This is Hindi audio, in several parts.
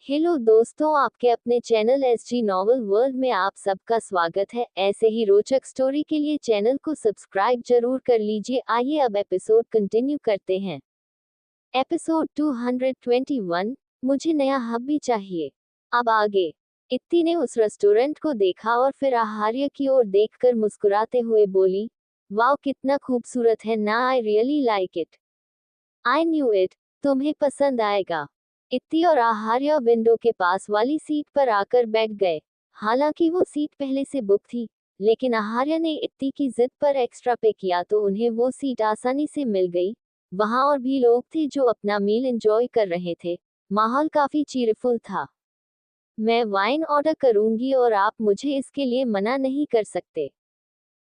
हेलो दोस्तों, आपके अपने चैनल एसजी नॉवल वर्ल्ड में आप सबका स्वागत है। ऐसे ही रोचक स्टोरी के लिए चैनल को सब्सक्राइब जरूर कर लीजिए। आइए अब एपिसोड कंटिन्यू करते हैं। एपिसोड 221, मुझे नया हब्बी चाहिए। अब आगे। इत्ती ने उस रेस्टोरेंट को देखा और फिर आहार्य की ओर देखकर मुस्कुराते हुए बोली, वाओ कितना खूबसूरत है ना, I really like it. I knew it, तुम्हें पसंद आएगा। इत्ती और आहार्य विंडो के पास वाली सीट पर आकर बैठ गए। हालांकि वो सीट पहले से बुक थी, लेकिन आहार्य ने इत्ती की जिद पर एक्स्ट्रा पे किया तो उन्हें वो सीट आसानी से मिल गई। वहां और भी लोग थे जो अपना मील एंजॉय कर रहे थे। माहौल काफी चीरफुल था। मैं वाइन ऑर्डर करूंगी और आप मुझे इसके लिए मना नहीं कर सकते।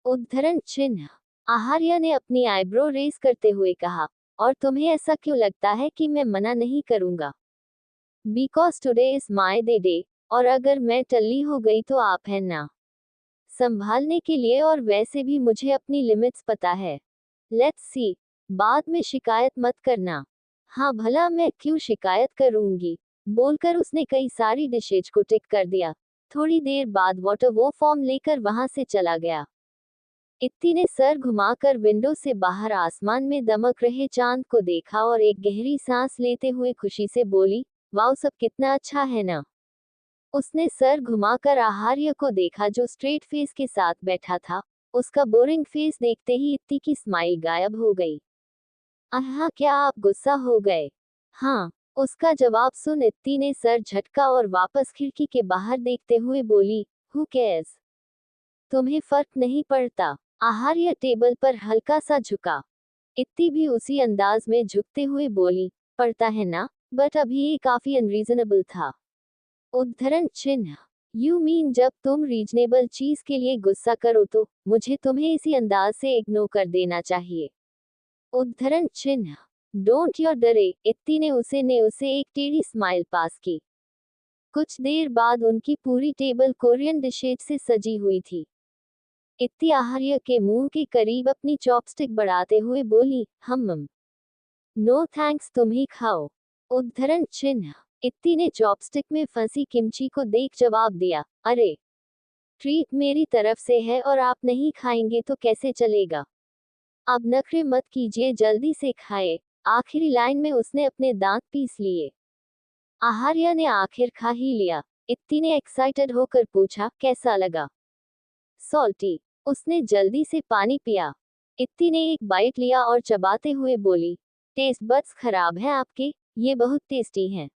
उद्धरण चिन्ह। आहार्य ने अपनी आईब्रो रेज करते हुए कहा, और तुम्हें ऐसा क्यों लगता है कि मैं मना नहीं करूंगा? Because today is my day, और अगर मैं टल्ली हो गई तो आप हैं ना संभालने के लिए, और वैसे भी मुझे अपनी लिमिट्स पता है। लेट्स सी, बाद में शिकायत मत करना। हाँ भला मैं क्यों शिकायत करूंगी, बोलकर उसने कई सारी डिशेज को टिक कर दिया। थोड़ी देर बाद वाटर वो फॉर्म लेकर वहां से चला गया। इत्ती ने सर घुमाकर विंडो से बाहर आसमान में दमक रहे चांद को देखा और एक गहरी सांस लेते हुए खुशी से बोली, वाओ सब कितना अच्छा है ना। उसने सर घुमाकर आहार्य को देखा जो स्ट्रेट फेस के साथ बैठा था। उसका बोरिंग फेस देखते ही इत्ती की स्माइल गायब हो गई। आहा, क्या आप गुस्सा हो गए? हाँ, उसका जवाब सुन इत्ती ने सर झटका और वापस खिड़की के बाहर देखते हुए बोली, हु केयर्स, तुम्हें फर्क नहीं पड़ता। आहार्य टेबल पर हल्का सा झुका। इत्ती भी उसी अंदाज में झुकते हुए बोली, पड़ता है ना, बट अभी ये काफी अनरीजनेबल था। उद्धरण चिन्ह। यू मीन जब तुम रीजनेबल चीज के लिए गुस्सा करो तो मुझे तुम्हें इसी अंदाज से इग्नोर कर देना चाहिए। उद्धरण चिन्ह। डोंट योर डरे, इत्ती ने उसे एक टेढ़ी स्माइल पास की। कुछ देर बाद उनकी पूरी टेबल कोरियन डिशेज से सजी हुई थी। इत्ती आहार्य के मुंह के करीब अपनी चॉपस्टिक बढ़ाते हुए बोली, हम नो थैंक्स, तुम ही खाओ। उद्धरण चिन्ह। इत्ती ने चॉपस्टिक में फंसी किमची को देख जवाब दिया, अरे, ट्रीट मेरी तरफ से है और आप नहीं खाएंगे तो कैसे चलेगा? अब नखरे मत कीजिए, जल्दी से खाए। आखिरी लाइन में उसने अपने दांत पीस लिए। आहार्य ने आखिर खा ही लिया। इत्ती ने एक्साइटेड होकर पूछा, कैसा लगा? सॉल्टी। उसने जल्दी से पानी पिया। इत्ती ने एक बाइट लिया और चबाते हुए बोली, टेस्ट बड्स खराब हैं आपके, ये बहुत टेस्टी हैं।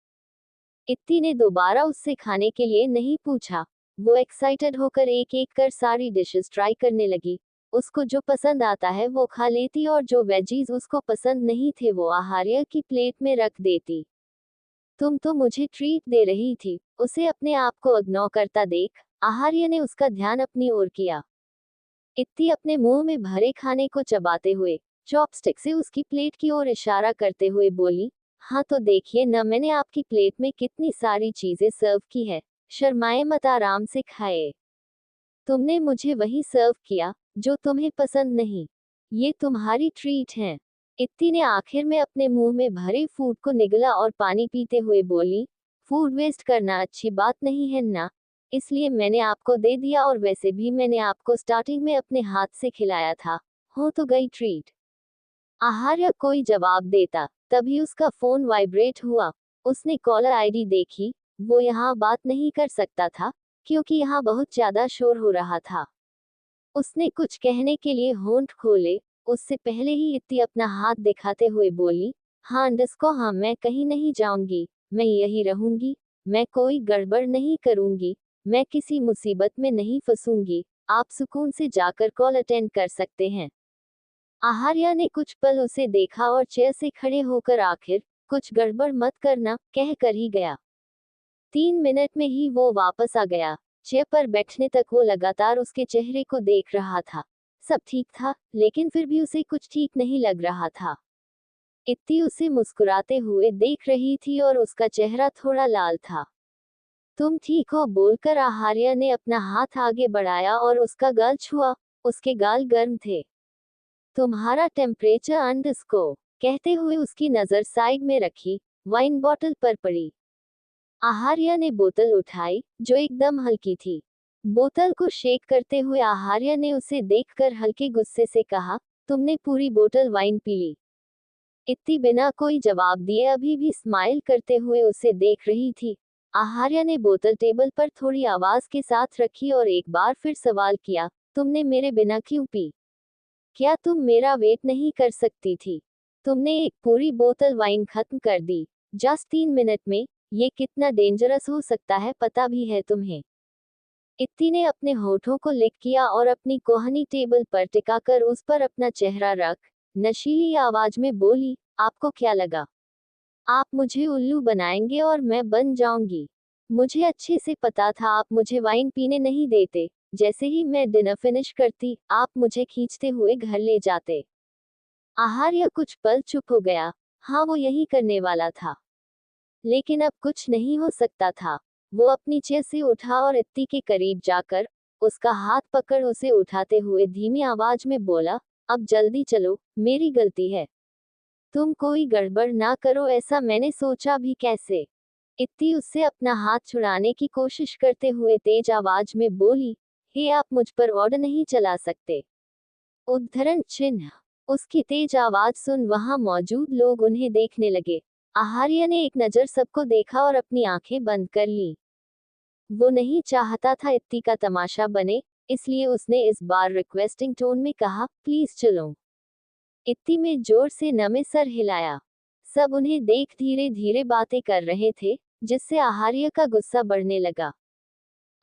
इत्ती ने दोबारा उससे खाने के लिए नहीं पूछा। वो एक्साइटेड होकर एक एक कर सारी डिशेस ट्राई करने लगी। उसको जो पसंद आता है वो खा लेती और जो वेजीज उसको पसंद नहीं थे वो आहार्य की प्लेट में रख देती। तुम तो मुझे ट्रीट दे रही थी, उसे अपने आप को इग्नोर करता देख आहार्य ने उसका ध्यान अपनी ओर किया। इत्ती अपने मुंह में भरे खाने को चबाते हुए चॉपस्टिक से उसकी प्लेट की ओर इशारा करते हुए बोली, हाँ तो देखिए न, मैंने आपकी प्लेट में कितनी सारी चीजें सर्व की है। शर्माए मत, आराम से खाए। तुमने मुझे वही सर्व किया जो तुम्हें पसंद नहीं। ये तुम्हारी ट्रीट है। इत्ती ने आखिर में अपने मुंह में भरे फूड को निगला और पानी पीते हुए बोली, फूड वेस्ट करना अच्छी बात नहीं है ना, इसलिए मैंने आपको दे दिया, और वैसे भी मैंने आपको स्टार्टिंग में अपने हाथ से खिलाया था। हो तो गई ट्रीट। आहार्य कोई जवाब देता तभी उसका फोन वाइब्रेट हुआ। उसने कॉलर आईडी देखी। वो यहाँ बात नहीं कर सकता था क्योंकि यहाँ बहुत ज्यादा शोर हो रहा था। उसने कुछ कहने के लिए होंठ खोले, उससे पहले ही इत्ती अपना हाथ दिखाते हुए बोली, हाँ अंडस्को, हाँ मैं कहीं नहीं जाऊंगी, मैं यही रहूंगी, मैं कोई गड़बड़ नहीं करूंगी, मैं किसी मुसीबत में नहीं फंसूंगी, आप सुकून से जाकर कॉल अटेंड कर सकते हैं। आहार्य ने कुछ पल उसे देखा और चेयर से खड़े होकर आखिर, कुछ गड़बड़ मत करना, कह कर ही गया। 3 मिनट में ही वो वापस आ गया। चेयर पर बैठने तक वो लगातार उसके चेहरे को देख रहा था। सब ठीक था, लेकिन फिर भी उसे कुछ ठीक नहीं लग रहा था। इत्ती उसे मुस्कुराते हुए देख रही थी और उसका चेहरा थोड़ा लाल था। तुम ठीक हो, बोलकर आहार्य ने अपना हाथ आगे बढ़ाया और उसका गाल छुआ। उसके गाल गर्म थे। तुम्हारा टेम्परेचर अंडस्को, कहते हुए उसकी नजर साइड में रखी वाइन बॉटल पर पड़ी। आहार्य ने बोतल उठाई, जो एकदम हल्की थी। बोतल को शेक करते हुए आहार्य ने उसे देखकर हल्के गुस्से से कहा, तुमने पूरी बोतल वाइन पी ली। इत्ती बिना कोई जवाब दिए अभी भी स्माइल करते हुए उसे देख रही थी। आहार्य ने बोतल टेबल पर थोड़ी आवाज के साथ रखी और एक बार फिर सवाल किया, तुमने मेरे बिना क्यों पी? क्या तुम मेरा वेट नहीं कर सकती थी? तुमने एक पूरी बोतल वाइन खत्म कर दी, जस्ट 3 मिनट में। ये कितना डेंजरस हो सकता है पता भी है तुम्हें? इत्ती ने अपने होठों को लिक किया और अपनी कोहनी टेबल पर टिकाकर उस पर अपना चेहरा रख नशीली आवाज में बोली, आपको क्या लगा? आप मुझे उल्लू बनाएंगे और मैं बन जाऊंगी। मुझे अच्छे से पता था आप मुझे वाइन पीने नहीं देते। जैसे ही मैं डिनर फिनिश करती, आप मुझे खींचते हुए घर ले जाते। आहार्य कुछ पल चुप हो गया। हाँ, वो यही करने वाला था, लेकिन अब कुछ नहीं हो सकता था। वो अपनी चेयर से उठा और इत्ती के करीब जाकर उसका हाथ पकड़ उसे उठाते हुए धीमी आवाज में बोला, अब जल्दी चलो, मेरी गलती है। तुम कोई गड़बड़ ना करो ऐसा मैंने सोचा भी कैसे? इत्ती उससे अपना हाथ छुड़ाने की कोशिश करते हुए तेज आवाज में बोली, हे आप मुझ पर ऑर्डर नहीं चला सकते। उद्धरण चिन्ह। उसकी तेज आवाज सुन वहां मौजूद लोग उन्हें देखने लगे। आहार्य ने एक नजर सबको देखा और अपनी आंखें बंद कर ली। वो नहीं चाहता था इत्ती का तमाशा बने, इसलिए उसने इस बार रिक्वेस्टिंग टोन में कहा, प्लीज चलो। इत्ती में जोर से नमे सर हिलाया। सब उन्हें देख धीरे धीरे बातें कर रहे थे, जिससे आहार्य का गुस्सा बढ़ने लगा।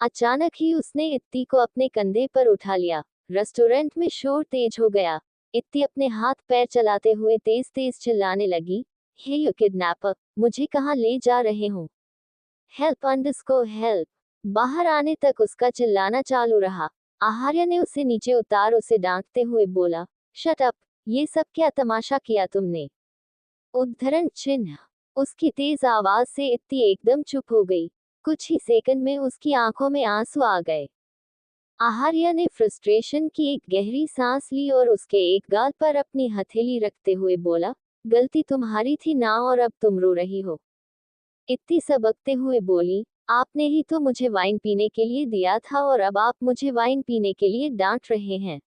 अचानक ही उसने इत्ती को अपने कंधे पर उठा लिया। रेस्टोरेंट में शोर तेज हो गया। इत्ती अपने हाथ पैर चलाते हुए तेज तेज चिल्लाने लगी, हे यू किडनैपर, मुझे कहाँ ले जा रहे हो? Help अंडरस्को help. बाहर आने तक उसका चिल्लाना चालू रहा। आहार्य ने उसे नीचे उतार उसे डांटते हुए बोला, शट अप, ये सब क्या तमाशा किया तुमने? उद्धरण चिन्ह। उसकी तेज आवाज से इत्ती एकदम चुप हो गई। कुछ ही सेकंड में उसकी आंखों में आंसू आ गए। आहार्य ने फ्रस्ट्रेशन की एक गहरी सांस ली और उसके एक गाल पर अपनी हथेली रखते हुए बोला, गलती तुम्हारी थी ना और अब तुम रो रही हो। इत्ती सबकते हुए बोली, आपने ही तो मुझे वाइन पीने के लिए दिया था और अब आप मुझे वाइन पीने के लिए डांट रहे हैं।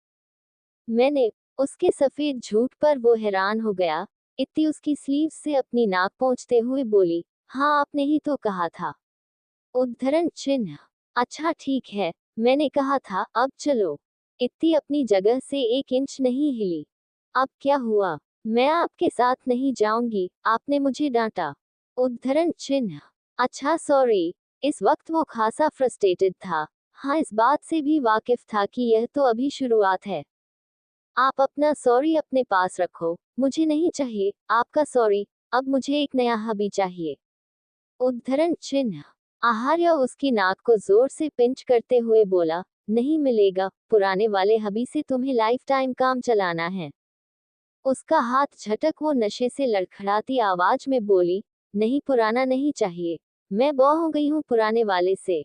मैंने। उसके सफेद झूठ पर वो हैरान हो गया। इत्ती उसकी स्लीव से अपनी नाक पोंछते हुए बोली, हाँ आपने ही तो कहा था। उद्धरण चिन्ह। अच्छा ठीक है, मैंने कहा था, अब चलो। इत्ती अपनी जगह से 1 इंच नहीं हिली। अब क्या हुआ? मैं आपके साथ नहीं जाऊंगी, आपने मुझे डांटा। उद्धरण चिन्ह। अच्छा सॉरी। इस वक्त वो खासा फ्रस्ट्रेटेड था। हाँ, इस बात से भी वाकिफ था कि यह तो अभी शुरुआत है। आप अपना सॉरी अपने पास रखो, मुझे नहीं चाहिए आपका सॉरी। अब मुझे एक नया हबी चाहिए। उद्धरण चिन्ह। आहार्य उसकी नाक को जोर से पिंच करते हुए बोला, नहीं मिलेगा, पुराने वाले हबी से तुम्हें लाइफ टाइम काम चलाना है। उसका हाथ झटक वो नशे से लड़खड़ाती आवाज में बोली, नहीं पुराना नहीं चाहिए, मैं बॉ हो गई हूँ पुराने वाले से।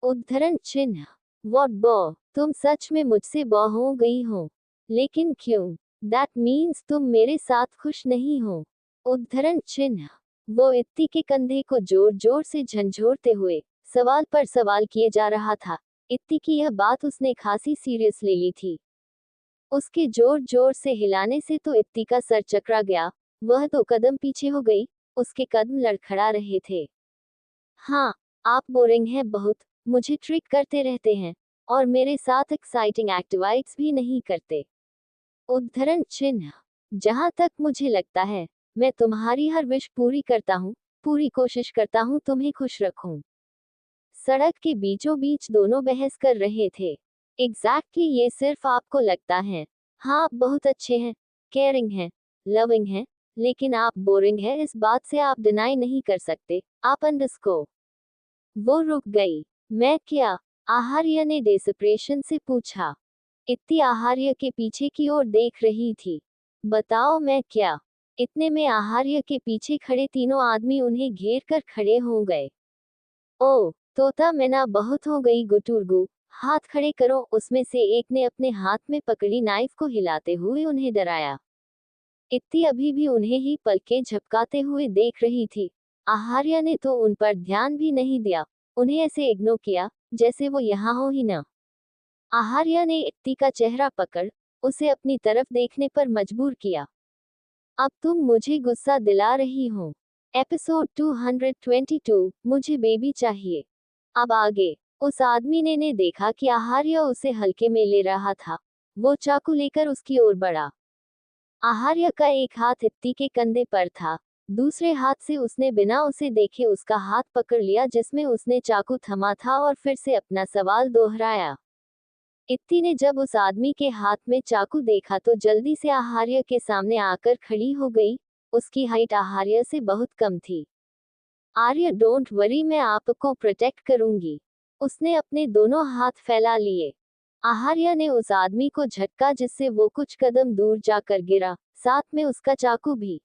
उद्धरण चिन्ह। व्हाट बॉ? तुम सच में मुझसे बॉ हो गई हो? लेकिन क्यों? दैट मीन्स तुम मेरे साथ खुश नहीं हो। उद्धरण चिन्ह। वो इत्ती के कंधे को जोर जोर से झंझोरते हुए सवाल पर सवाल किए जा रहा था। इत्ती की यह बात उसने खासी सीरियस ले ली थी। उसके जोर जोर से हिलाने से तो इत्ती का सर चकरा गया। वह 2 कदम पीछे हो गई। उसके कदम लड़खड़ा रहे थे। हाँ, आप बोरिंग हैं बहुत। मुझे ट्रिक करते रहते हैं और मेरे साथ एक्साइटिंग एक्टिविटीज भी नहीं करते। उद्धरण चिन्ह। जहां तक मुझे लगता है, मैं तुम्हारी हर विश पूरी करता हूँ, पूरी कोशिश करता हूँ तुम्हें खुश रखूं। सड़क के बीचों बीच दोनों बहस कर रहे थे। एग्जैक्टली ये सिर्फ आपको लगता है। हाँ, आप बहुत अच्छे हैं, केयरिंग हैं, लविंग हैं, लेकिन आप बोरिंग हैं, इस बात से आप डिनाई नहीं कर सकते। आप अंडरस्को। वो रुक गई। मैं क्या? आहार्य ने डेस्परेशन से पूछा। इत्ती आहार्य के पीछे की ओर देख रही थी। बताओ मैं क्या? इतने में आहार्य के पीछे खड़े तीनों आदमी उन्हें घेर कर खड़े हो गए। ओ, तोता मैना बहुत हो गई गुटुरगु, हाथ खड़े करो। उसमें से एक ने अपने हाथ में पकड़ी नाइफ को हिलाते हुए उन्हें डराया। इत्ती अभी भी उन्हें ही पलकें झपकाते हुए देख रही थी। आहार्य ने तो उन पर ध्यान भी नहीं दिया, उन्हें ऐसे इग्नोर किया जैसे वो यहाँ हो ही न। आहार्य ने इत्ती का चेहरा पकड़ उसे अपनी तरफ देखने पर मजबूर किया। अब तुम मुझे गुस्सा दिला रही हो। एपिसोड 222, मुझे बेबी चाहिए। अब आगे। उस आदमी ने देखा कि आहार्य उसे हल्के में ले रहा था। वो चाकू लेकर उसकी ओर बढ़ा। आहार्य का एक हाथ इत्ती के कंधे पर था, दूसरे हाथ से उसने बिना उसे देखे उसका हाथ पकड़ लिया जिसमें उसने चाकू थमा था और फिर से अपना सवाल दोहराया। इत्ती ने जब उस आदमी के हाथ में चाकू देखा तो जल्दी से आहार्य के सामने आकर खड़ी हो गई। उसकी हाइट आहार्य से बहुत कम थी। आर्य, डोंट वरी, मैं आपको प्रोटेक्ट करूंगी। उसने अपने दोनों हाथ फैला लिए। आहार्य ने उस आदमी को झटका जिससे वो कुछ कदम दूर जाकर गिरा, साथ में उसका चाकू भी।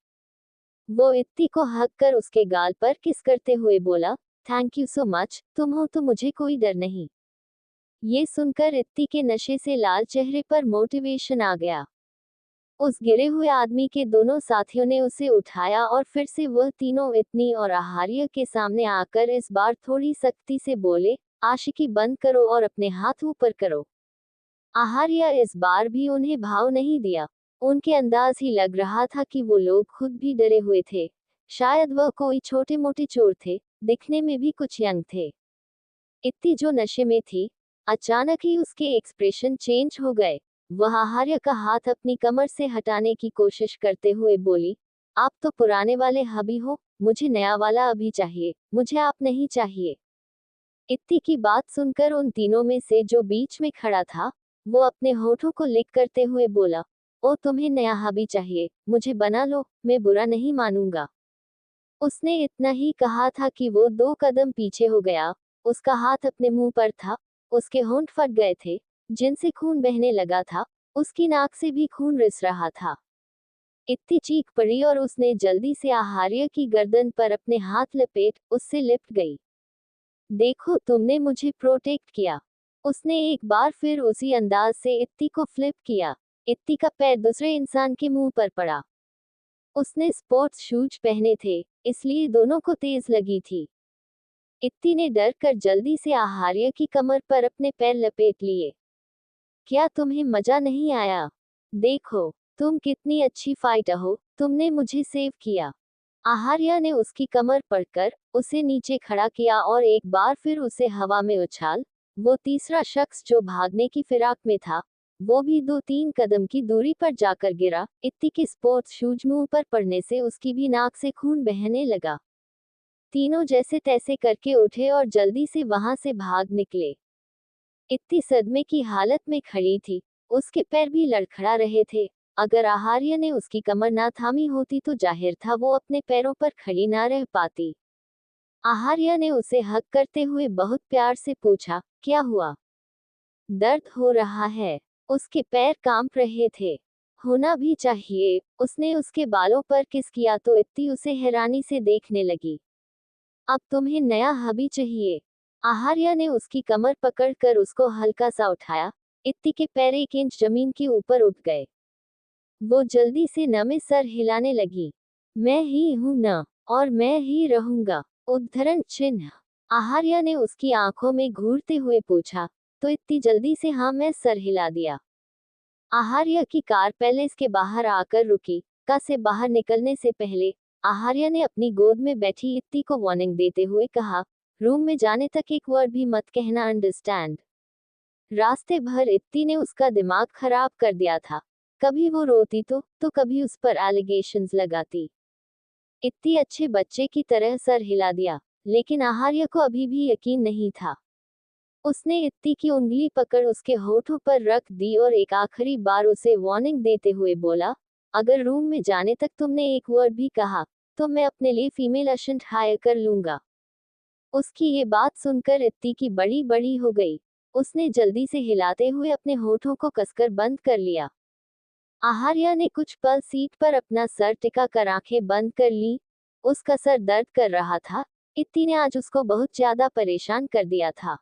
वो इत्ती को हक कर उसके गाल पर किस करते हुए बोला, थैंक यू सो मच, तुम हो तो मुझे कोई डर नहीं। ये सुनकर इत्ती के नशे से लाल चेहरे पर मोटिवेशन आ गया। उस गिरे हुए आदमी के दोनों साथियों ने उसे उठाया और फिर से वह तीनों इत्ती और आहार्य के सामने आकर इस बार थोड़ी सख्ती से बोले, आशिकी बंद करो और अपने हाथ ऊपर करो। आहार्य इस बार भी उन्हें भाव नहीं दिया। उनके अंदाज ही लग रहा था कि वो लोग खुद भी डरे हुए थे। शायद वह कोई छोटे मोटे चोर थे, दिखने में भी कुछ यंग थे। इत्ती जो नशे में थी, अचानक ही उसके एक्सप्रेशन चेंज हो गए। वह आहार्य का हाथ अपनी कमर से हटाने की कोशिश करते हुए बोली, आप तो पुराने वाले हबी हो, मुझे नया वाला अभी चाहिए, मुझे आप नहीं चाहिए। इत्ती की बात सुनकर उन तीनों में से जो बीच में खड़ा था, वो अपने होठों को लिक करते हुए बोला, ओ तुम्हें नया हबी चाहिए, मुझे बना लो, मैं बुरा नहीं मानूंगा। उसने इतना ही कहा था कि वो 2 कदम पीछे हो गया। उसका हाथ अपने मुंह पर था, उसके होंठ फट गए थे, जिनसे खून बहने लगा था, उसकी नाक से भी खून रिस रहा था। इत्ती चीख पड़ी और उसने जल्दी से आहार्य की गर्दन पर अपने हाथ लपेट उससे लिपट गई। देखो तुमने मुझे प्रोटेक्ट किया। उसने एक बार फिर उसी अंदाज से इत्ती को फ्लिप किया। इत्ती का पैर दूसरे इंसान के मुंह पर पड़ा। उसने स्पोर्ट्स शूज पहने थे, इसलिए दोनों को तेज लगी थी। इत्ती ने डर कर जल्दी से आहार्य की कमर पर अपने पैर लपेट लिए। क्या तुम्हें मजा नहीं आया? देखो, तुम कितनी अच्छी फाइटर हो, तुमने मुझे सेव किया। आहार्य ने उसकी कमर पकड़कर उसे नीचे खड़ा किया और एक बार फिर उसे हवा में उछाल। वो तीसरा शख्स जो भागने की फिराक में था, वो भी 2-3 कदम की दूरी पर जाकर गिरा। इत्ती के स्पोर्ट्स शूज मुंह पर पड़ने से उसकी भी नाक से खून बहने लगा। तीनों जैसे तैसे करके उठे और जल्दी से वहां से भाग निकले। इत्ती सदमे की हालत में खड़ी थी, उसके पैर भी लड़खड़ा रहे थे। अगर आहार्य ने उसकी कमर ना थामी होती तो जाहिर था वो अपने पैरों पर खड़ी ना रह पाती। आहार्य ने उसे हक करते हुए बहुत प्यार से पूछा, क्या हुआ? दर्द हो रहा है? उसके पैर कांप रहे थे। होना भी चाहिए। उसने उसके बालों पर किस किया तो इत्ती उसे हैरानी से देखने लगी। अब तुम्हें नया हबी चाहिए? आहार्य ने उसकी कमर पकड़कर उसको हल्का सा उठाया। इत्ती के पैर 1 इंच जमीन के ऊपर उठ गए। वो जल्दी से न में सर हिलाने लगी। मैं ही हूं न, और मैं ही रहूंगा। उद्धरण चिन्ह। आहार्य ने उसकी आंखों में घूरते हुए पूछा, तो इत्ती जल्दी से हाँ में सर हिला दिया। आहार्य की कार पैलेस के बाहर आकर रुकी। कार से बाहर निकलने से पहले आहार्य ने अपनी गोद में बैठी इत्ती को वार्निंग देते हुए कहा, रूम में जाने तक एक वर्ड भी मत कहना, अंडरस्टैंड? रास्ते भर इत्ती ने उसका दिमाग खराब कर दिया था। कभी वो रोती तो कभी उस पर एलिगेशंस लगाती। इत्ती अच्छे बच्चे की तरह सर हिला दिया, लेकिन आहार्य को अभी भी यकीन नहीं था। उसने इत्ती की उंगली पकड़ उसके होठों पर रख दी और एक आखिरी बार उसे वार्निंग देते हुए बोला, अगर रूम में जाने तक तुमने एक वर्ड भी कहा, तो मैं अपने लिए फीमेल असिस्टेंट हायर कर लूंगा। उसकी ये बात सुनकर इत्ती की बड़ी बड़ी हो गई। उसने जल्दी से हिलाते हुए अपने होठों को कसकर बंद कर लिया। आहार्य ने कुछ पल सीट पर अपना सर टिका कर आंखें बंद कर ली। उसका सर दर्द कर रहा था। इत्ती ने आज उसको बहुत ज्यादा परेशान कर दिया था।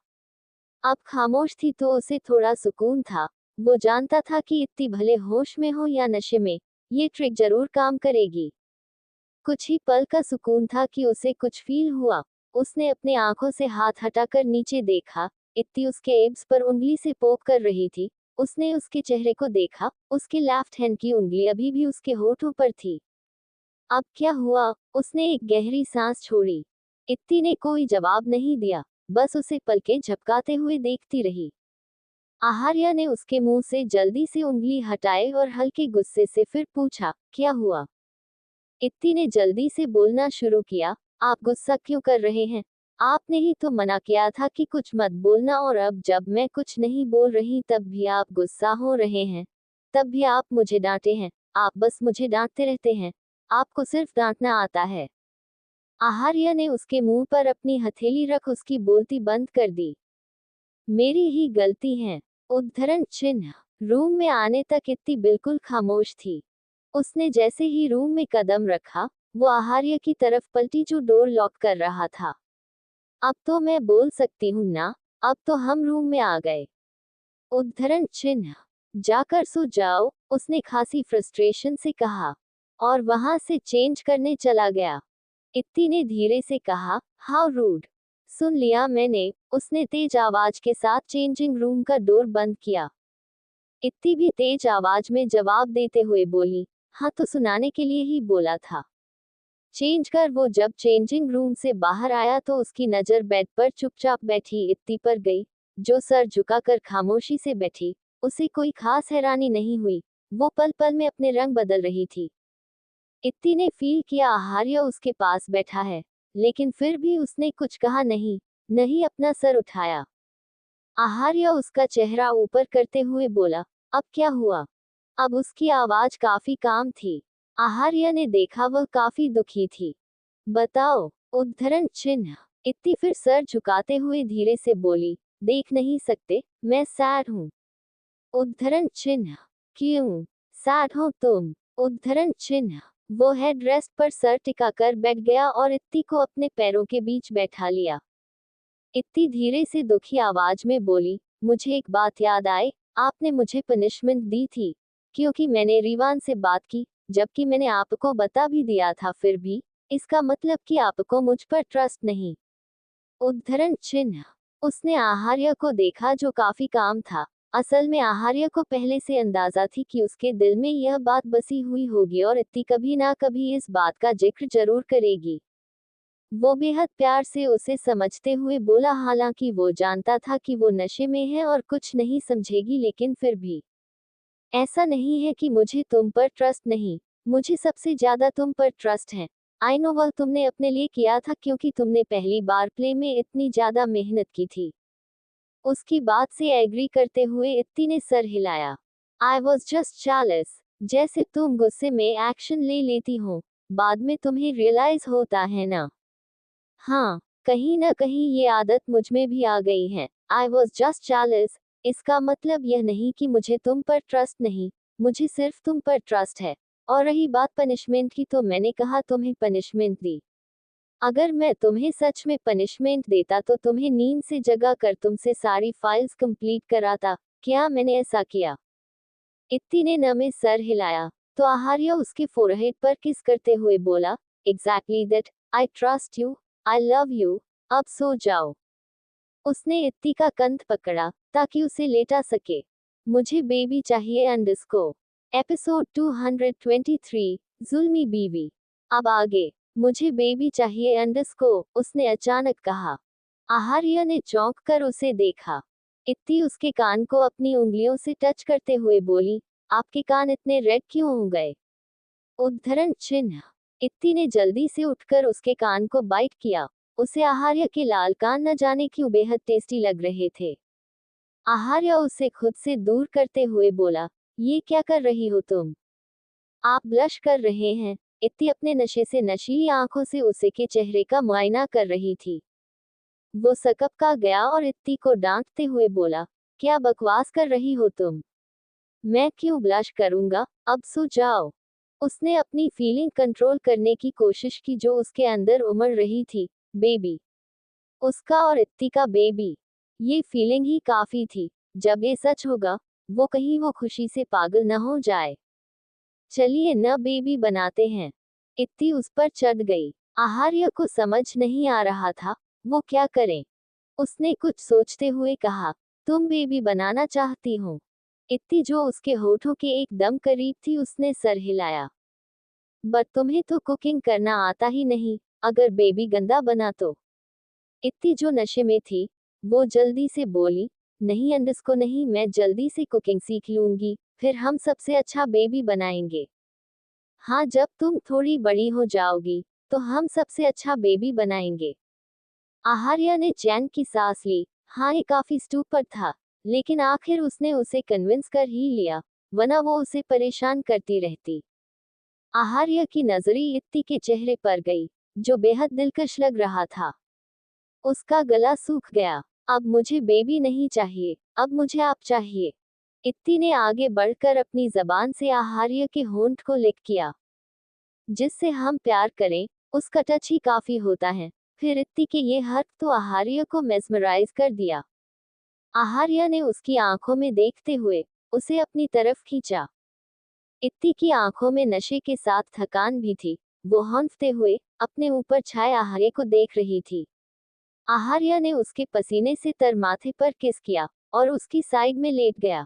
अब खामोश थी तो उसे थोड़ा सुकून था। वो जानता था कि इत्ती भले होश में हो या नशे में, ये ट्रिक जरूर काम करेगी। कुछ ही पल का सुकून था कि उसे कुछ फील हुआ। उसने अपने आंखों से हाथ हटाकर नीचे देखा। इत्ती उसके एब्स पर उंगली से पोक कर रही थी। उसने उसके चेहरे को देखा, उसके लेफ्ट हैंड की उंगली अभी भी उसके होठों पर थी। अब क्या हुआ? उसने एक गहरी सांस छोड़ी। इत्ती ने कोई जवाब नहीं दिया, बस उसे पलकें झपकाते हुए देखती रही। आहार्या ने उसके मुंह से जल्दी से उंगली हटाए और हल्के गुस्से से फिर पूछा, क्या हुआ? इत्ती ने जल्दी से बोलना शुरू किया, आप गुस्सा क्यों कर रहे हैं? आपने ही तो मना किया था कि कुछ मत बोलना, और अब जब मैं कुछ नहीं बोल रही तब भी आप गुस्सा हो रहे हैं। तब भी आप मुझे डांटे हैं। आप बस मुझे डांटते रहते हैं। आपको सिर्फ डांटना आता है। आहार्य ने उसके मुंह पर अपनी हथेली रख उसकी बोलती बंद कर दी। मेरी ही गलती है। उद्धरण चिन्ह। रूम में आने तक इत्ती बिल्कुल खामोश थी। उसने जैसे ही रूम में कदम रखा, वो आहार्य की तरफ पलटी जो डोर लॉक कर रहा था। अब तो मैं बोल सकती हूँ ना? अब तो हम रूम में आ गए। उद्धरण चिन्ह। जाकर सो जाओ, उसने खासी फ्रस्ट्रेशन से कहा, और वहां से चेंज करने चला गया। इत्ती ने धीरे से कहा, हाउ रूड। सुन लिया मैंने, उसने तेज आवाज के साथ चेंजिंग रूम का डोर बंद किया। इत्ती भी तेज आवाज में जवाब देते हुए बोली, हाँ तो सुनाने के लिए ही बोला था। चेंज कर वो जब चेंजिंग रूम से बाहर आया तो उसकी नजर बेड पर चुपचाप बैठी इत्ती पर गई, जो सर झुकाकर खामोशी से बैठी। उसे कोई खास हैरानी नहीं हुई। वो पल पल में अपने रंग बदल रही थी। इत्ती ने फील किया आहार्य उसके पास बैठा है, लेकिन फिर भी उसने कुछ कहा नहीं, नहीं अपना सर उठाया। आहार्य उसका चेहरा ऊपर करते हुए बोला, अब क्या हुआ? अब उसकी आवाज काफी काम थी। आहार्य ने देखा वह काफी दुखी थी। बताओ। उद्धरण चिन्ह। इत्ती फिर सर झुकाते हुए धीरे से बोली, देख नहीं सकते, मैं सैड हूँ। उद्धरण चिन्ह। क्यों सैड हो तुम? उद्धरण चिन्ह। वो हेड रेस्ट पर सर टिकाकर बैठ गया और इत्ती को अपने पैरों के बीच बैठा लिया। इत्ती धीरे से दुखी आवाज में बोली, मुझे एक बात याद आए, आपने मुझे पनिशमेंट दी थी, क्योंकि मैंने रीवान से बात की, जबकि मैंने आपको बता भी दिया था, फिर भी इसका मतलब कि आपको मुझ पर ट्रस्ट नहीं। उद्धरण चिन्ह। उसने आहार्य को देखा जो काफी काम था। असल में आहार्य को पहले से अंदाजा थी कि उसके दिल में यह बात बसी हुई होगी और इत्ती कभी ना कभी इस बात का जिक्र जरूर करेगी। वो बेहद प्यार से उसे समझते हुए बोला, हालांकि वो जानता था कि वो नशे में है और कुछ नहीं समझेगी, लेकिन फिर भी ऐसा नहीं है कि मुझे तुम पर ट्रस्ट नहीं, मुझे सबसे ज्यादा तुम पर ट्रस्ट है। आई नो वह तुमने अपने लिए किया था, क्योंकि तुमने पहली बार प्ले में इतनी ज्यादा मेहनत की थी। उसकी बात से एग्री करते हुए इत्ती ने सर हिलाया। I was just Charles. जैसे तुम गुस्से में एक्शन ले लेती हो, बाद में तुम्हें रियलाइज होता है ना। हाँ, कहीं न कहीं ये आदत मुझ में भी आ गई है। I was just Charles. इसका मतलब यह नहीं कि मुझे तुम पर ट्रस्ट नहीं, मुझे सिर्फ तुम पर ट्रस्ट है। और रही बात पनिशमेंट की, तो मैंने कहा तुम्हें पनिशमेंट दी। अगर मैं तुम्हें सच में पनिशमेंट देता तो तुम्हें नींद से जगा कर तुमसे सारी फाइल्स कंप्लीट कराता। क्या मैंने ऐसा किया? इत्ती ने न में सर हिलाया, तो आहार्य उसके फोरहेड पर किस करते हुए बोला, exactly that, I trust you, I love you, अब सो जाओ। उसने इत्ती का कंध पकड़ा, ताकि उसे लेटा सके। मुझे बेबी चाहिए अंडरस्कोर। एपिसोड 223, जुल्मी बीवी। अब आगे। मुझे बेबी चाहिए अंडरस्कोर, उसने अचानक कहा। आहार्य ने चौंक कर उसे देखा। इत्ती उसके कान को अपनी उंगलियों से टच करते हुए बोली, आपके कान इतने रेड क्यों हो गए? उद्धरण चिन्ह। इत्ती ने जल्दी से उठकर उसके कान को बाइट किया। उसे आहार्य के लाल कान न जाने क्यों बेहद टेस्टी लग रहे थे। आहार्य उसे खुद से दूर करते हुए बोला, ये क्या कर रही हो तुम? आप ब्लश कर रहे हैं। इत्ती अपने नशे से नशीली आंखों से उसे के चेहरे का मुआयना कर रही थी। वो सकपका गया और इत्ती को डांटते हुए बोला, क्या बकवास कर रही हो तुम? मैं क्यों ब्लश करूंगा, अब सो जाओ। उसने अपनी फीलिंग कंट्रोल करने की कोशिश की जो उसके अंदर उमड़ रही थी। बेबी। उसका और इत्ती का बेबी। ये फीलिंग ही काफी थी। जब ये सच होगा, वो कहीं वो खुशी से पागल न हो जाए। चलिए न बेबी बनाते हैं। इत्ती उस पर चढ़ गई। आहार्य को समझ नहीं आ रहा था वो क्या करें। उसने कुछ सोचते हुए कहा, तुम बेबी बनाना चाहती हो? इत्ती जो उसके होठों के एकदम करीब थी उसने सर हिलाया। बट तुम्हें तो कुकिंग करना आता ही नहीं, अगर बेबी गंदा बना तो। इत्ती जो नशे में थी वो जल्दी से बोली, नहीं अंडस को नहीं, मैं जल्दी से कुकिंग सीख लूंगी, फिर हम सबसे अच्छा बेबी बनाएंगे। हाँ, जब तुम थोड़ी बड़ी हो जाओगी तो हम सबसे अच्छा बेबी बनाएंगे। आहार्य ने चैन की सांस ली। हाँ, ये काफी स्टूपर था, लेकिन आखिर उसने उसे कन्विंस कर ही लिया, वरना वो उसे परेशान करती रहती। आहार्य की नजरें इत्ती के चेहरे पर गई, जो बेहद दिलकश लग रहा था। उसका गला सूख गया। अब मुझे बेबी नहीं चाहिए, अब मुझे आप चाहिए। इत्ती ने आगे बढ़कर अपनी जबान से आहार्य के होंठ को लिक किया। जिससे हम प्यार करें, उसका टच ही काफी होता है। फिर इत्ती के ये हर्फ तो आहार्य को मेस्मराइज कर दिया। आहार्य ने उसकी आंखों में देखते हुए उसे अपनी तरफ खींचा। इत्ती की आंखों में नशे के साथ थकान भी थी। वो हौंफते हुए अपने ऊपर छाए आहार्य को देख रही थी। आहार्य ने उसके पसीने से तर माथे पर किस किया और उसकी साइड में लेट गया।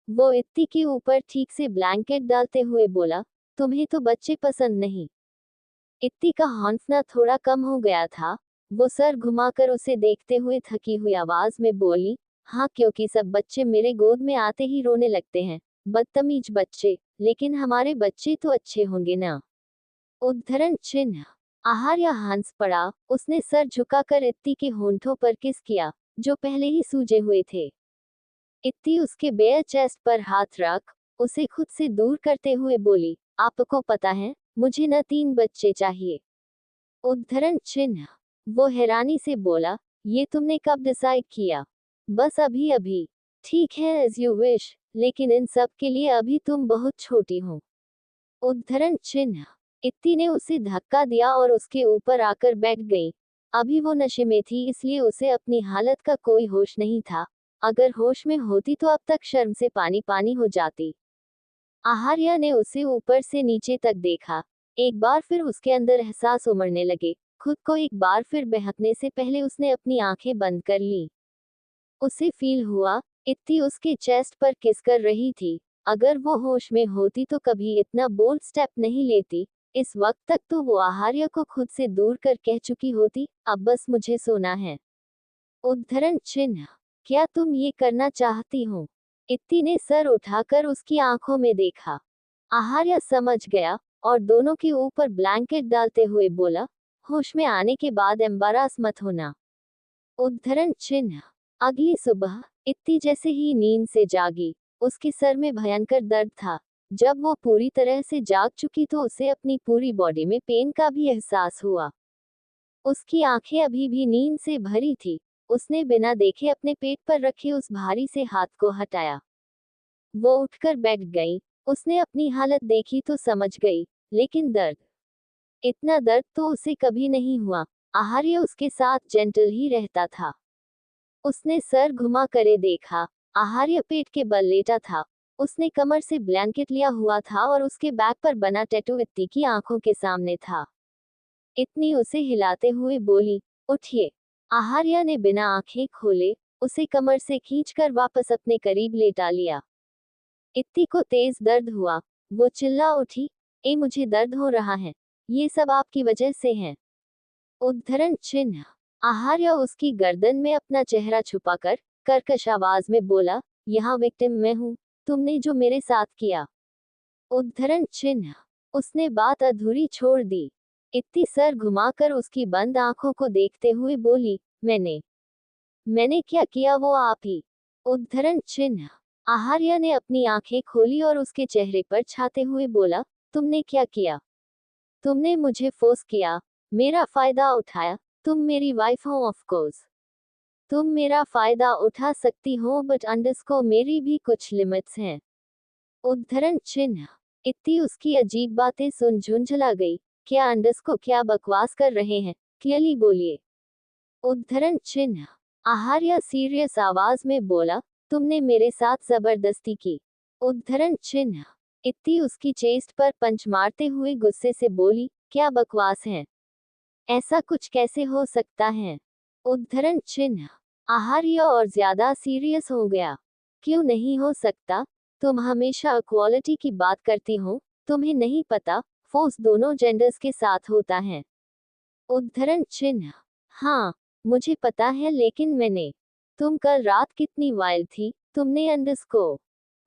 वो इत्ती के ऊपर ठीक से ब्लैंकेट डालते हुए बोला, तुम्हें तो बच्चे पसंद नहीं। इत्ती का हौंफना थोड़ा कम हो गया था। वो सर घुमाकर उसे देखते हुए थकी हुई आवाज में बोली, हाँ, क्योंकि सब बच्चे मेरे गोद में आते ही रोने लगते हैं, बदतमीज बच्चे, लेकिन हमारे बच्चे तो अच्छे होंगे ना। उद्धरण चिन्ह। आहार्य हंस पड़ा। उसने सर झुकाकर इत्ती के होंठों पर किस किया, जो पहले ही सूजे हुए थे। इत्ती उसके बेयर चेस्ट पर हाथ रख उसे खुद से दूर करते हुए बोली, आपको पता है, मुझे न 3 बच्चे चाहिए। उद्धरण चिन्ह। वो हैरानी से बोला, ये तुमने कब डिसाइड किया? बस अभी अभी। ठीक है, एज यू विश, लेकिन इन सब के लिए अभी तुम बहुत छोटी हो। उद्धरण चिन्ह। इत्ती ने उसे धक्का दिया और उसके ऊपर आकर बैठ गई। अभी वो नशे में थी, इसलिए उसे अपनी हालत का कोई होश नहीं था। अगर होश में होती तो अब तक शर्म से पानी पानी हो जाती। आहार्य ने उसे ऊपर से नीचे तक देखा। एक बार फिर उसके अंदर एहसास उमड़ने लगे। खुद को एक बार फिर बहकने से पहले उसने अपनी आंखें बंद कर ली। उसे फील हुआ, इत्ती उसके चेस्ट पर किस कर रही थी। अगर वो होश में होती तो कभी इतना बोल्ड स्टेप नहीं लेती। इस वक्त तक तो वो आहार्य को खुद से दूर कर कह चुकी होती, अब बस मुझे सोना है। उद्धरण चिन्ह। क्या तुम ये करना चाहती हो? इत्ती ने सर उठाकर उसकी आंखों में देखा। आहार्य समझ गया और दोनों के ऊपर ब्लैंकेट डालते हुए बोला, होश में आने के बाद एम्बारास मत होना। उद्धरण चिन्ह। अगली सुबह इत्ती जैसे ही नींद से जागी, उसके सर में भयंकर दर्द था। जब वो पूरी तरह से जाग चुकी तो उसे अपनी पूरी बॉडी में पेन का भी एहसास हुआ। उसकी आंखें अभी भी नींद से भरी थी। उसने बिना देखे अपने पेट पर रखे उस भारी से हाथ को हटाया। वो उठकर बैठ गई। उसने अपनी हालत देखी तो समझ गई, लेकिन दर्द, इतना दर्द तो उसे कभी नहीं हुआ। आहार्य उसके साथ जेंटल ही रहता था। उसने सर घुमा करे देखा। आहार्य पेट के बल लेटा था। उसने कमर से ब्लैंकेट लिया हुआ था और उसके बैक पर बना टैटू इत्ती की आंखों के सामने था। इतनी उसे हिलाते हुए बोली, उठिए। आहार्य ने बिना आंखें खोले उसे कमर से खींचकर वापस अपने करीब लेटा लिया। इत्ती को तेज दर्द हुआ। वो चिल्ला उठी, ए मुझे दर्द हो रहा है, ये सब आपकी वजह से है। उद्धरण चिन्ह। आहार्य उसकी गर्दन में अपना चेहरा छुपाकर कर्कश आवाज में बोला, यहाँ विक्टिम मैं हूँ, तुमने जो मेरे साथ किया। उद्धरण चिन्ह। उसने बात अधूरी छोड़ दी। इत्ती सर घुमाकर उसकी बंद आंखों को देखते हुए बोली, मैंने क्या किया वो आप ही। उद्धरण चिन्ह। आहार्य ने अपनी आंखें खोली और उसके चेहरे पर छाते हुए बोला, तुमने क्या किया? तुमने मुझे फोर्स किया, मेरा फायदा उठाया। तुम मेरी वाइफ हो ऑफ कोर्स। तुम मेरा फायदा उठा सकती हो, बट अंडरस्को मेरी भी कुछ लिमिट्स हैं। उद्धरण चिन्ह। इत्ती उसकी अजीब बातें सुन झुंझला गई। क्या अंडरस्को, क्या बकवास कर रहे हैं, क्लियरली बोलिए। उद्धरण चिन्ह। आहार्य सीरियस आवाज में बोला, तुमने मेरे साथ जबरदस्ती की। उद्धरण चिन्ह। इत्ती उसकी चेस्ट पर पंच मारते हुए गुस्से से बोली, क्या बकवास है, ऐसा कुछ कैसे हो सकता है। उद्धरण चिन्ह। आहार्य और ज्यादा सीरियस हो गया। क्यों नहीं हो सकता, तुम हमेशा इक्वालिटी की बात करती हो, तुम्हें नहीं पता फोर्स दोनों जेंडर्स के साथ होता है। उद्धरण चिन्ह। हाँ, मुझे पता है, लेकिन मैंने, तुम कल रात कितनी वाइल्ड थी, तुमने अंडरस्को,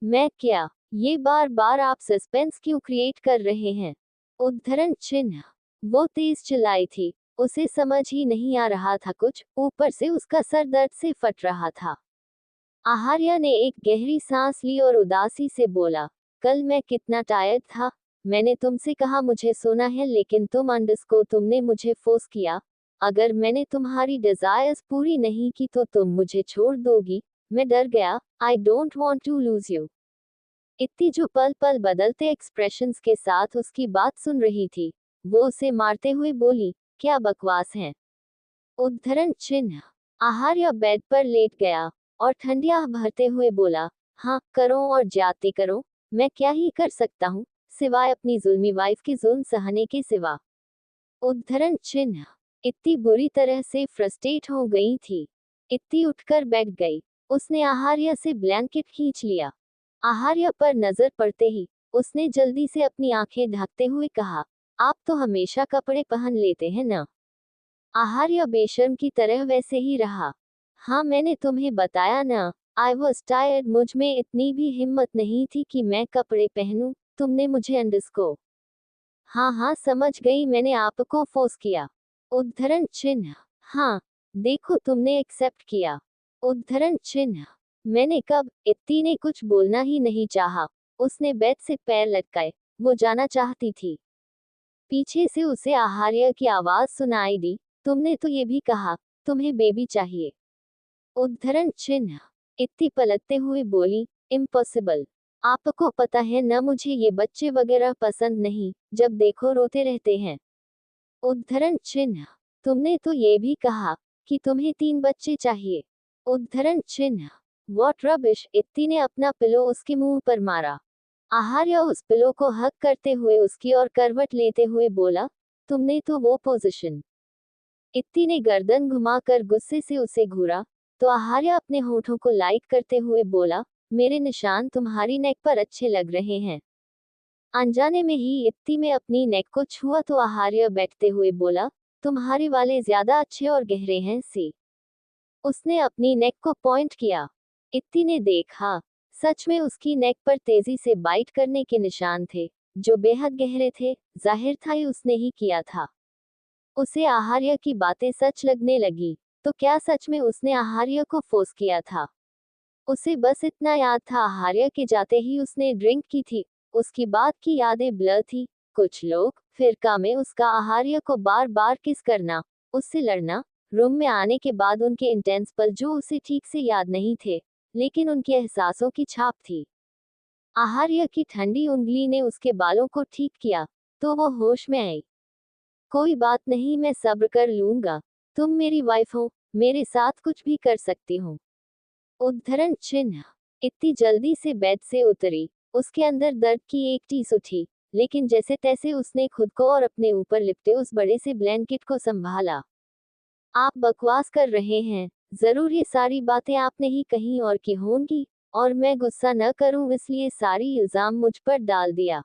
मैं क्या, ये बार बार आप सस्पेंस क्यों क्रिएट कर रहे हैं। उद्धरण चिन्ह। वो तेज चिल्लाई थी, उसे समझ ही नहीं आ रहा था कुछ, ऊपर से उसका सर दर्द से फट रहा था। आहार्य ने एक गहरी सांस ली और उदासी से बोला, कल मैं कितना टायर्ड था, मैंने तुमसे कहा मुझे सोना है, लेकिन तुम अंडरस्को, तुमने मुझे फोर्स किया, अगर मैंने तुम्हारी डिजायर्स पूरी नहीं की तो तुम मुझे छोड़ दोगी, मैं डर गया, I don't want to lose you. इत्ती जो पल पल बदलते एक्सप्रेशंस के साथ उसकी बात सुन रही थी, वो उसे मारते हुए बोली, क्या बकवास है। उद्धरण चिन्ह। आहार्य बेड पर लेट गया और ठंडिया भरते हुए बोला, हाँ करो और जाते करो, मैं क्या ही कर सकता हूँ, सिवाय अपनी जुल्मी वाइफ की जुल्म सहने के सिवा। उद्धरण चिन्ह। इत्ती बुरी तरह से फ्रस्ट्रेट हो गई थी। इत्ती उठकर बैठ गई। उसने आहार्य से ब्लैंकेट खींच लिया। आहार्य पर नजर पड़ते ही उसने जल्दी से अपनी आंखें ढकते हुए कहा, आप तो हमेशा कपड़े पहन लेते हैं ना। आहार्य बेशर्म की तरह वैसे ही रहा। हाँ मैंने तुम्हें बताया ना, आई वॉज टायर्ड, मुझ में इतनी भी हिम्मत नहीं थी कि मैं कपड़े पहनूं, तुमने मुझे अंडरस्को। हाँ हाँ समझ गई, मैंने आपको फोर्स किया। उद्धरण चिन्ह। हाँ, देखो तुमने एक्सेप्ट किया। उद्धरण चिन्ह। मैंने कब, इत्ती ने कुछ बोलना ही नहीं चाहा। उसने बेड से पैर लटकाए, वो जाना चाहती थी। पीछे से उसे आहार्य की आवाज सुनाई दी, तुमने तो ये भी कहा, तुम्हें बेबी चाहिए। उद्धरण चिन्ह। इत्ती पलटते हुए बोली, इम्पॉसिबल, आपको पता है न, मुझे ये बच्चे वगैरह पसंद नहीं, जब देखो रोते रहते हैं। उद्धरण चिन्ह। तुमने तो ये भी कहा कि तुम्हें 3 बच्चे चाहिए। उद्धरण चिन्ह। वॉट रबिश, इत्ती ने अपना पिलो उसके मुंह पर मारा। आहार्य उस पिलो को हक करते हुए उसकी और करवट लेते हुए बोला, तुमने तो वो पोजीशन। इत्ती ने गर्दन घुमाकर गुस्से से उसे घूरा, तो आहार्य अपने होठों को लाइट करते हुए बोला, मेरे निशान तुम्हारी नेक पर अच्छे लग रहे हैं। अनजाने में ही इत्ती में अपनी नेक को छुआ तो आहार्य बैठते हुए बोला, तुम्हारे वाले ज्यादा अच्छे और गहरे हैं सी। उसने अपनी नेक को पॉइंट किया। इत्ती ने देखा, सच में उसकी नेक पर तेजी से बाइट करने के निशान थे, जो बेहद गहरे थे, जाहिर था ये उसने ही किया था। उसे आहार्य की बातें सच लगने लगी, तो क्या सच में उसने आहार्य को फोर्स किया था। उसे बस इतना याद था, आहार्य के जाते ही उसने ड्रिंक की थी, उसकी बात की यादें ब्लर थी। कुछ लोग, फिरका में उसका आहार्य को बार बार किस करना, उससे लड़ना, रूम में आने के बाद उनके इंटेंस पल जो उसे ठीक से याद नहीं थे, लेकिन उनके एहसासों की छाप थी। आहार्य की ठंडी उंगली ने उसके बालों को ठीक किया, तो वो होश में आई। कोई बात नहीं, मैं सब्र कर लूंगा, तुम मेरी वाइफ हो, मेरे साथ कुछ भी कर सकती हो। उद्धरण चिन्ह। इतनी जल्दी से बेड से उतरी, उसके अंदर दर्द की एक टीस उठी, लेकिन जैसे तैसे उसने खुद को और अपने ऊपर लिपटे उस बड़े से ब्लैंकेट को संभाला। आप बकवास कर रहे हैं, जरूर ये सारी बातें आपने ही कहीं और की होंगी, और मैं गुस्सा न करूं इसलिए सारी इल्जाम मुझ पर डाल दिया।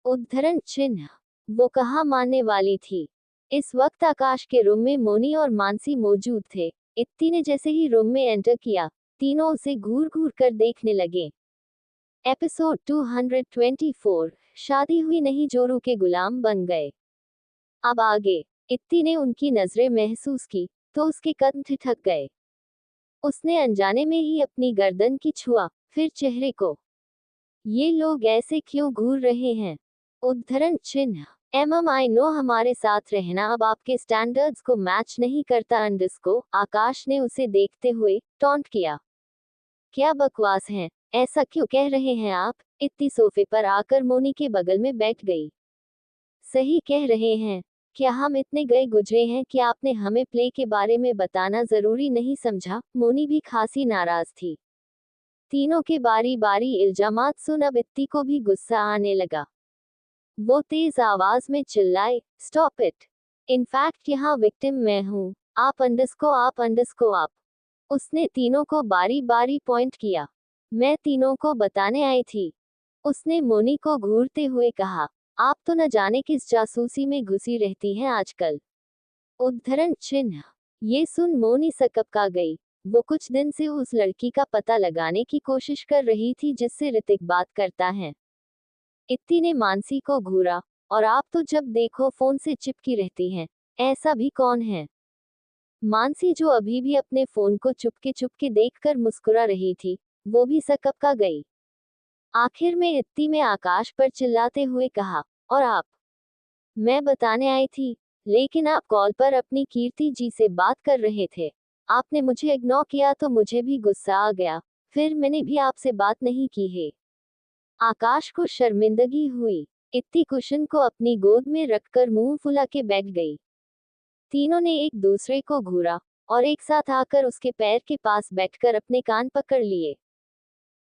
उद्धरण चिन्ह। वो कहाँ मानने वाली थी। इस वक्त आकाश के रूम में मोनी और मानसी मौजूद थे। इत्ती ने जैसे ही रूम में एंटर किया, तीनों उसे घूर घूर कर देखने लगे। एपिसोड 224, शादी हुई नहीं जोरू के गुलाम बन गए। अब आगे। इत्ती ने उनकी नजरें महसूस की, तो उसके कदम ठिठक गए। उसने अनजाने में ही अपनी गर्दन की छुआ, फिर चेहरे को। ये लोग ऐसे क्यों घूर रहे हैं। उद्धरण चिन्ह। आई नो हमारे साथ रहना अब आपके स्टैंडर्ड्स को मैच नहीं करता। अंडरस्को, आकाश ने उसे देखते हुए टॉन्ट किया। क्या बकवास है, ऐसा क्यों कह रहे हैं आप। इत्ती सोफे पर आकर मोनी के बगल में बैठ गई। सही कह रहे हैं, क्या हम इतने गए गुजरे हैं कि आपने हमें प्ले के बारे में बताना जरूरी नहीं समझा। मोनी भी खासी नाराज थी। तीनों के बारी बारी इल्जामात सुन अब इत्ती को भी गुस्सा आने लगा। वो तेज आवाज में चिल्लाए, स्टॉप इट। इनफैक्ट यहाँ विक्टिम मैं हूँ, आप। उसने तीनों को बारी बारी पॉइंट किया। मैं तीनों को बताने आई थी। उसने मोनी को घूरते हुए कहा, आप तो न जाने किस जासूसी में घुसी रहती हैं आजकल। उद्धरण चिन्ह। ये सुन मोनी सकपका गई। वो कुछ दिन से उस लड़की का पता लगाने की कोशिश कर रही थी जिससे ऋतिक बात करता है। इत्ती ने मानसी को घूरा, और आप तो जब देखो फोन से चिपकी रहती हैं, ऐसा भी कौन है? मानसी जो अभी भी अपने फोन को चुपके चुपके देखकर मुस्कुरा रही थी, वो भी सकपका गई। आखिर में इत्ती में आकाश पर चिल्लाते हुए कहा, और आप? मैं बताने आई थी, लेकिन आप कॉल पर अपनी कीर्ति जी से बात कर रहे थे। आपने मुझे इग्नोर किया तो मुझे भी गुस्सा आ गया, फिर मैंने भी आपसे बात नहीं की है। आकाश को शर्मिंदगी हुई। इत्ती कुशन को अपनी गोद में रखकर मुंह फुला के बैठ गई। तीनों ने एक दूसरे को घूरा और एक साथ आकर उसके पैर के पास बैठकर अपने कान पकड़ लिए।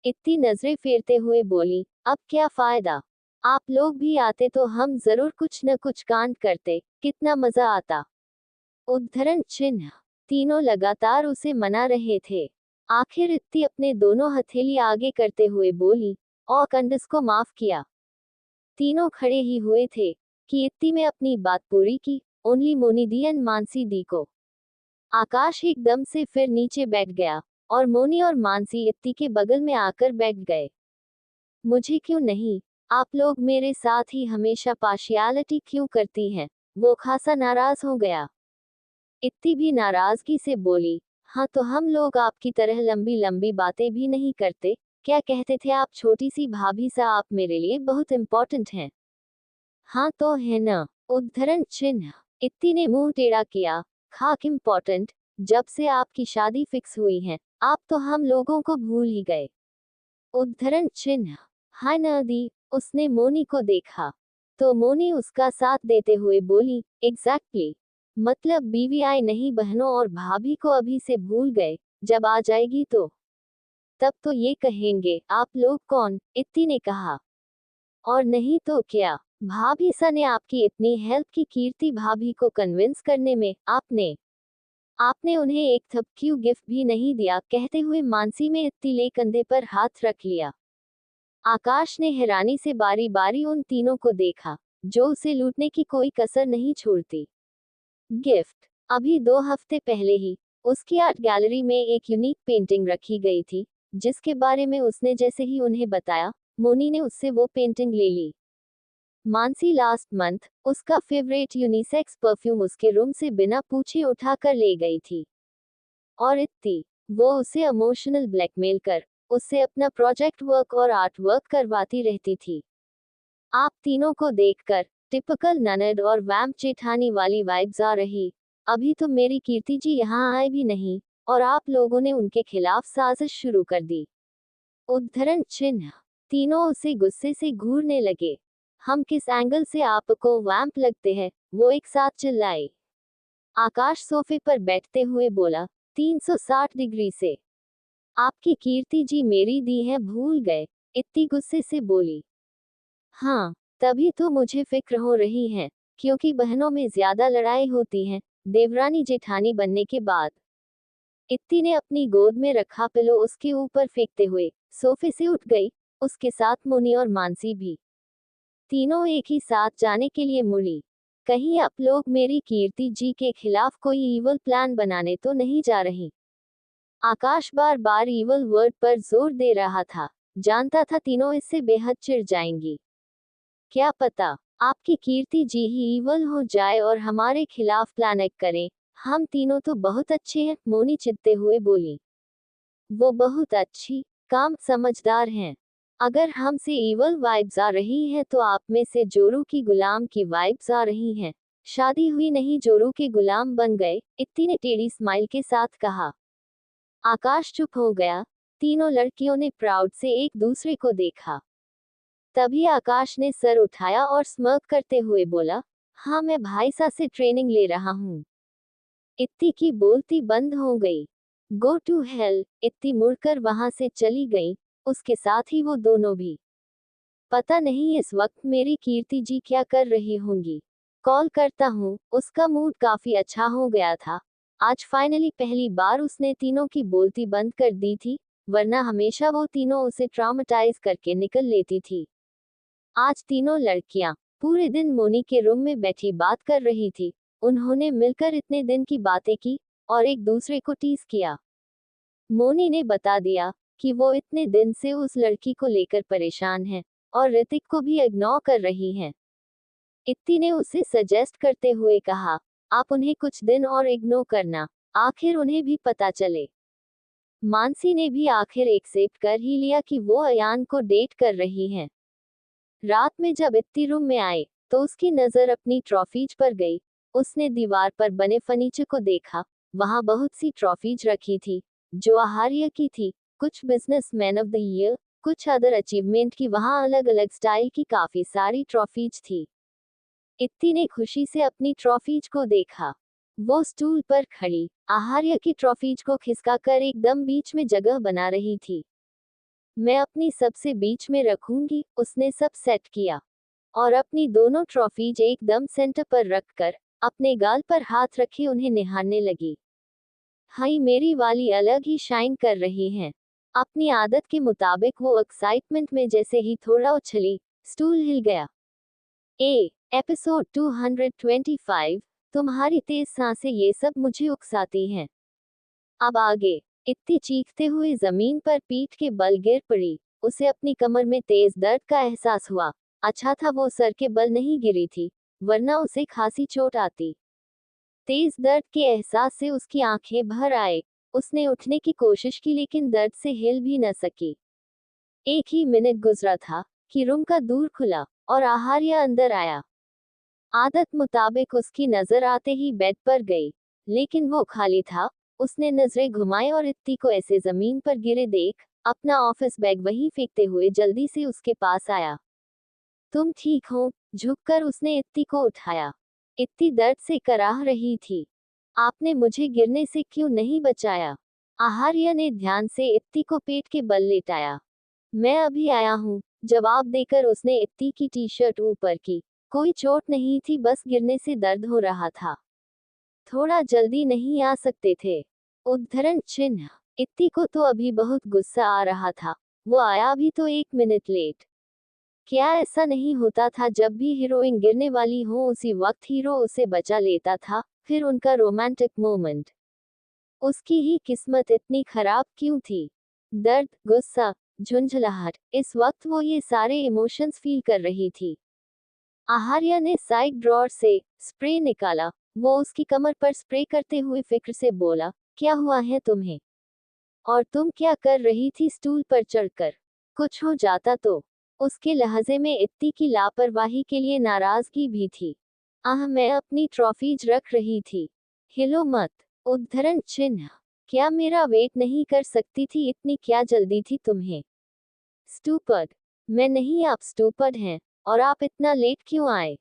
इत्ती नजरें फेरते हुए बोली, अब क्या फायदा? आप लोग भी आते तो हम जरूर कुछ न कुछ कांड करते, कितना मजा आता। उद्धरण चिन्ह। तीनों लगातार उसे मना रहे थे। आखिर इत्ती अपने दोनों हथेली आगे करते हुए बोली, और कंडस को माफ किया। तीनों खड़े ही हुए थे कि इत्ती में अपनी बात पूरी की, ओनली मोनी दी एंड मानसी दी को। आकाश एकदम से फिर नीचे बैठ गया, और मोनी और मानसी इत्ती के बगल में आकर बैठ गए। मुझे क्यों नहीं, आप लोग मेरे साथ ही हमेशा पार्शियलिटी क्यों करती हैं? वो खासा नाराज हो गया। इत्ती भी नाराजगी से बोली, हाँ तो हम लोग आपकी तरह लंबी लंबी बातें भी नहीं करते। क्या कहते थे आप, छोटी सी भाभी सा, आप मेरे लिए बहुत इम्पोर्टेंट हैं। हाँ तो है ना। उद्धरण चिन्ह। इत्ती ने मुंह टेढ़ा किया, खाक इम्पोर्टेंट? जब से आपकी शादी फिक्स हुई है, आप तो हम लोगों को भूल ही गए। उद्धरण चिन्ह। हाय नदी। उसने मोनी को देखा, तो मोनी उसका साथ देते हुए बोली, एग्जैक्टली। मतलब बीवी आई नहीं, बहनों और भाभी को अभी से भूल गए, जब आ जाएगी तो तब तो ये कहेंगे आप लोग कौन? इत्ती ने कहा। और नहीं तो क्या, भाभी सा ने आपकी इतनी हेल्प की कीर्ति भाभी को कन्विंस करने में, आपने उन्हें एक थैंक यू गिफ्ट भी नहीं दिया। कहते हुए मानसी में इत्ती ले कंधे पर हाथ रख लिया। आकाश ने हैरानी से बारी बारी उन तीनों को देखा, जो उसे लूटने की कोई कसर नहीं छोड़ती। गिफ्ट। अभी 2 हफ्ते पहले ही उसकी आर्ट गैलरी में एक यूनिक पेंटिंग रखी गई थी, जिसके बारे में उसने जैसे ही उन्हें बताया, मोनी ने उससे वो पेंटिंग ले ली। मानसी लास्ट मंथ उसका फेवरेट यूनिसेक्स परफ्यूम उसके रूम से बिना पूछे उठाकर ले गई थी। और इत्ती, वो उसे इमोशनल ब्लैकमेल कर उससे अपना प्रोजेक्ट वर्क और आर्ट वर्क करवाती रहती थी। आप तीनों को देखकर टिपिकल ननद और वैम्प जेठानी वाली वाइब्स आ रही। अभी तो मेरी कीर्ति जी यहाँ आए भी नहीं, और आप लोगों ने उनके खिलाफ साजिश शुरू कर दी। उद्धरण चिन्ह। तीनों उसे गुस्से से घूरने लगे। हम किस एंगल से आपको वैम्प लगते हैं? वो एक साथ चिल्लाए। आकाश सोफे पर बैठते हुए बोला, 360 डिग्री से। आपकी कीर्ति जी मेरी दी है भूल गए? इत्ती गुस्से से बोली। हाँ, तभी तो मुझे फिक्र हो रही है, क्योंकि बहनों में ज्यादा लड़ाई होती है, देवरानी जेठानी बनने के बाद। इत्ती ने अपनी गोद में रखा पिलो उसके ऊपर फेंकते हुए सोफे से उठ गई, उसके साथ मोनी और मानसी भी। तीनों एक ही साथ जाने के लिए मुड़ी। कहीं आप लोग मेरी कीर्ति जी के खिलाफ कोई ईवल प्लान बनाने तो नहीं जा रही? आकाश बार बार ईवल वर्ड पर जोर दे रहा था, जानता था तीनों इससे बेहद चिढ़ जाएंगी। क्या पता, आपकी कीर्ति जी ही ईवल हो जाए और हमारे खिलाफ प्लान करें। हम तीनों तो बहुत अच्छे हैं, मोनी चिढ़ते हुए बोली। वो बहुत अच्छी, काम समझदार हैं। अगर हमसे ईवल वाइब्स आ रही हैं तो आप में से जोरू की गुलाम की वाइब्स आ रही हैं। शादी हुई नहीं, जोरू के गुलाम बन गए, इत्ती ने टेढ़ी स्माइल के साथ कहा। आकाश चुप हो गया। तीनों लड़कियों ने प्राउड से एक दूसरे को देखा। तभी आकाश ने सर उठाया और स्मर्क करते हुए बोला, हाँ मैं भाईसा से ट्रेनिंग ले रहा हूँ। इत्ती की बोलती बंद हो गई। Go to hell. इत्ती मुड़कर वहां से चली गई, उसके साथ ही वो दोनों भी। पता नहीं इस वक्त मेरी कीर्ति जी क्या कर रही होंगी। कॉल करता हूँ। उसका मूड काफी अच्छा हो गया था। आज फाइनली पहली बार उसने तीनों की बोलती बंद कर दी थी, वरना हमेशा वो तीनों उसे ट्रॉमेटाइज करके निकल लेती थी। आज तीनों लड़कियां पूरे दिन मोनी के रूम में बैठी बात कर रही थी। उन्होंने मिलकर इतने दिन की बातें की और एक दूसरे को टीज किया। मोनी ने बता दिया कि वो इतने दिन से उस लड़की को लेकर परेशान है और ऋतिक को भी इग्नोर कर रही हैं। इत्ती ने उसे सजेस्ट करते हुए कहा, आप उन्हें कुछ दिन और इग्नोर करना, आखिर उन्हें भी पता चले। मानसी ने भी आखिर एक्सेप्ट कर ही लिया कि वो अयान को डेट कर रही हैं। रात में जब इत्ती रूम में आए तो उसकी नजर अपनी ट्रॉफीज पर गई। उसने दीवार पर बने फर्नीचर को देखा। वहां बहुत सी ट्रॉफीज रखी थी जो आहार्य की थी। कुछ business man of the year, कुछ अदर अचीवमेंट की। वहां अलग अलग स्टाइल की काफी सारी ट्रॉफीज थी। इत्ती ने खुशी से अपनी ट्रॉफीज को देखा। वो स्टूल पर खड़ी आहार्य की ट्रॉफीज को खिसकाकर एकदम बीच में जगह बना रही थी। मैं अपनी सबसे बीच में रखूंगी, उसने सब सेट किया और अपनी दोनों ट्रॉफीज एकदम सेंटर पर रखकर अपने गाल पर हाथ रखे उन्हें निहारने लगी। हाय, मेरी वाली अलग ही शाइन कर रही हैं। अपनी आदत के मुताबिक वो एक्साइटमेंट में जैसे ही थोड़ा उछली, स्टूल हिल गया। एपिसोड 225। तुम्हारी तेज सांसें ये सब मुझे उकसाती हैं। अब आगे। इत्ती चीखते हुए जमीन पर पीठ के बल गिर पड़ी। उसे अपनी कमर में तेज दर्द का एहसास हुआ। अच्छा था वो सर के बल नहीं गिरी थी, वरना उसे खासी चोट आती। तेज दर्द के एहसास से उसकी आंखें भर आए। उसने उठने की कोशिश की लेकिन दर्द से हिल भी न सकी। एक ही मिनट गुजरा था कि रूम का दूर खुला और आहार्य अंदर आया। आदत मुताबिक उसकी नजर आते ही बेड पर गई, लेकिन वो खाली था। उसने नजरें घुमाई और इत्ती को ऐसे जमीन पर गिरे देख अपना ऑफिस बैग वहीं फेंकते हुए जल्दी से उसके पास आया। तुम ठीक हो? झुककर उसने इत्ती को उठाया। इत्ती दर्द से कराह रही थी। आपने मुझे गिरने से क्यों नहीं बचाया? आहार्य ने ध्यान से इत्ती को पेट के बल लेटाया। मैं अभी आया हूँ, जवाब देकर उसने इत्ती की टी शर्ट ऊपर की। कोई चोट नहीं थी, बस गिरने से दर्द हो रहा था। थोड़ा जल्दी नहीं आ सकते थे? उद्धरण चिन्ह। इत्ती को तो अभी बहुत गुस्सा आ रहा था। वो आया भी तो 1 मिनट लेट। क्या ऐसा नहीं होता था जब भी हीरोइन गिरने वाली हो उसी वक्त हीरो उसे बचा लेता था? फिर उनका रोमांटिक मोमेंट। उसकी ही किस्मत इतनी खराब क्यों थी? दर्द, गुस्सा, झुंझलाहट, इस वक्त वो ये सारे इमोशंस फील कर रही थी। आहार्य ने साइड ड्रॉर से स्प्रे निकाला। वो उसकी कमर पर स्प्रे करते हुए फिक्र से बोला, क्या हुआ है तुम्हें? और तुम क्या कर रही थी स्टूल पर चढ़कर? कुछ हो जाता तो? उसके लहजे में इत्ती की लापरवाही के लिए नाराजगी भी थी। मैं अपनी ट्रॉफीज रख रही थी। हिलो मत। उद्धरण चिन्ह। क्या मेरा वेट नहीं कर सकती थी? इतनी क्या जल्दी थी तुम्हें? स्टूपर्ड। मैं नहीं, आप स्टूपर्ड हैं। और आप इतना लेट क्यों आए?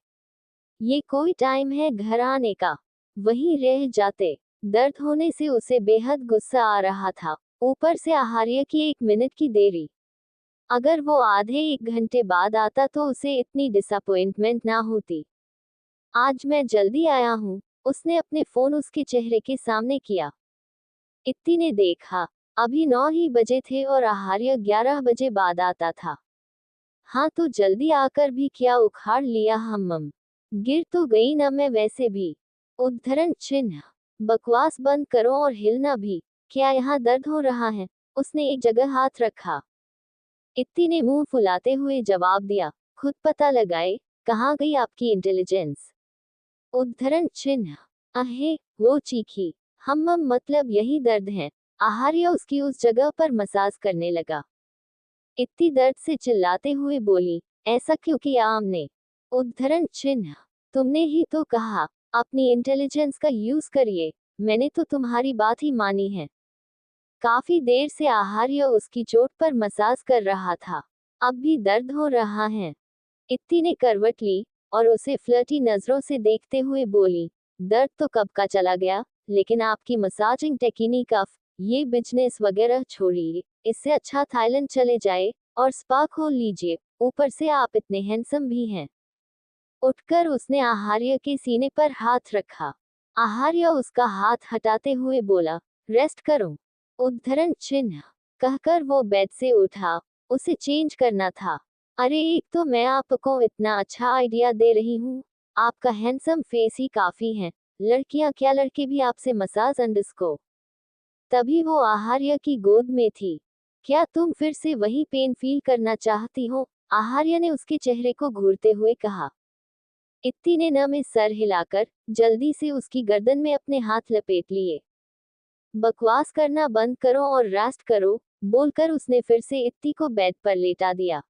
ये कोई टाइम है घर आने का? वहीं रह जाते। दर्द होने से उसे बेहद गुस्सा आ रहा था, ऊपर से आहार्य की 1 मिनट की देरी। अगर वो आधे 1 घंटे बाद आता तो उसे इतनी डिसअपॉइंटमेंट ना होती। आज मैं जल्दी आया हूँ, उसने अपने फोन उसके चेहरे के सामने किया। इत्ती ने देखा, अभी 9 ही बजे थे और आहार्य 11 बजे बाद आता था। हाँ तो जल्दी आकर भी क्या उखाड़ लिया हम? गिर तो गई ना मैं वैसे भी। उद्धरण चिन्ह। बकवास बंद करो और हिलना भी। क्या यहाँ दर्द हो रहा है? उसने एक जगह हाथ रखा। इत्ती ने मुंह फुलाते हुए जवाब दिया, खुद पता लगाए, कहाँ गई आपकी इंटेलिजेंस? उद्धरण चिन्ह। अहे, वो चीखी। हम मतलब यही दर्द है। आहार्य उसकी उस जगह पर मसाज करने लगा। इत्ती दर्द से चिल्लाते हुए बोली, ऐसा क्यों किया आपने? उद्धरण चिन्ह। तुमने ही तो कहा अपनी इंटेलिजेंस का यूज करिए, मैंने तो तुम्हारी बात ही मानी है। काफी देर से आहार्य उसकी चोट पर मसाज कर रहा था। अब भी दर्द हो रहा है? इत्ती ने करवट ली और उसे फ्लर्टी नजरों से देखते हुए बोली, दर्द तो कब का चला गया, लेकिन आपकी मसाजिंग टेक्निक ये बिजनेस वगैरह छोड़िए, इससे अच्छा थाईलैंड चले जाए और स्पा खोल लीजिए, ऊपर से आप इतने हैंडसम भी हैं। उठकर उसने आहार्य के सीने पर हाथ रखा। आहार्य उसका हाथ हटाते हुए बोला, रेस्ट करो। उद्धरण चिन्ह कहकर वो बेड से उठा, उसे चेंज करना था। अरे एक तो मैं आपको इतना अच्छा आइडिया दे रही हूँ, आपका हैंडसम फेस ही काफी है, लड़कियां क्या लड़के भी आपसे मसाज अंडरस्को। तभी वो आहार्य की गोद में थी। क्या तुम फिर से वही पेन फील करना चाहती हो? आहार्य ने उसके चेहरे को घूरते हुए कहा। इत्ती ने न में सर हिलाकर जल्दी से उसकी गर्दन में अपने हाथ लपेट लिए। बकवास करना बंद करो और रेस्ट करो, बोलकर उसने फिर से इत्ती को बेड पर लेटा दिया।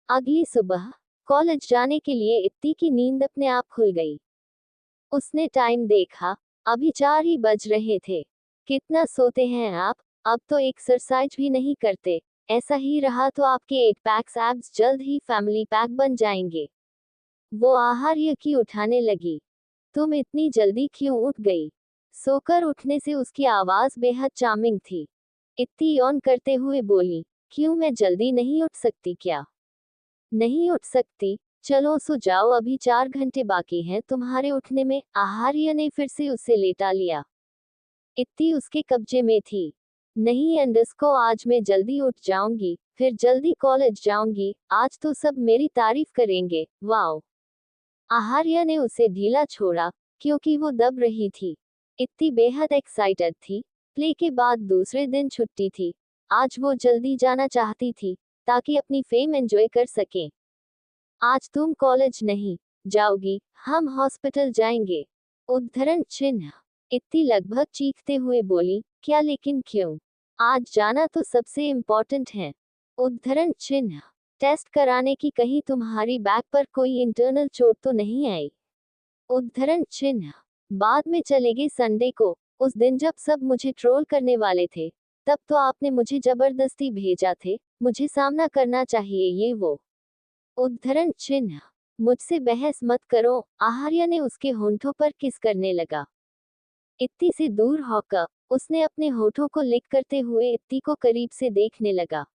अगली सुबह कॉलेज जाने के लिए इत्ती की नींद अपने आप खुल गई। उसने टाइम देखा, अभी 4 ही बज रहे थे। कितना सोते हैं आप? अब तो एक्सरसाइज भी नहीं करते। ऐसा ही रहा तो आपके 8 पैक्स एब्स जल्द ही फैमिली पैक बन जाएंगे। वो आहार्य की उठाने लगी। तुम इतनी जल्दी क्यों उठ गई? सोकर उठने से उसकी आवाज बेहद चार्मिंग थी। इत्ती ऑन करते हुए बोली, क्यों मैं जल्दी नहीं उठ सकती क्या? नहीं उठ सकती? चलो सो जाओ, अभी 4 घंटे बाकी हैं तुम्हारे उठने में। आहार्य ने फिर से उसे लेटा लिया। इत्ती उसके कब्जे में थी। नहीं अंडस्को, आज मैं जल्दी उठ जाऊंगी, फिर जल्दी कॉलेज जाऊंगी, आज तो सब मेरी तारीफ करेंगे। वाओ! आहार्य ने उसे ढीला छोड़ा, क्योंकि वो दब रही थी। इत्ती बेहद एक्साइटेड थी। प्ले के बाद दूसरे दिन छुट्टी थी। आज वो जल्दी जाना चाहती थी, ताकि अपनी फेम एंजॉय कर सके। आज तुम कॉलेज नहीं जाओगी, हम हॉस्पिटल जाएंगे। उद्धरण चिन्ह इत्ती लगभग चीखते हुए बोली, क्या लेकिन क्यों? आज जाना तो सबसे इम्पोर्टेंट है। उद्धरण चिन्ह टेस्ट कराने की, कहीं तुम्हारी बैक पर कोई इंटरनल चोट तो नहीं आई? उद्धरण चिन्ह बाद में चलेगे संडे को, उस दिन जब सब मुझे ट्रोल करने वाले थे, तब तो आपने मुझे जबरदस्ती भेजा थे, मुझे सामना करना चाहिए ये वो। उद्धरण चिन्ह मुझसे बहस मत करो। आहार्य ने उसके होंठों पर किस करने लगा। इत्ती से दूर होकर उसने अपने होठों को लिक करते हुए इत्ती को करीब से देखने लगा।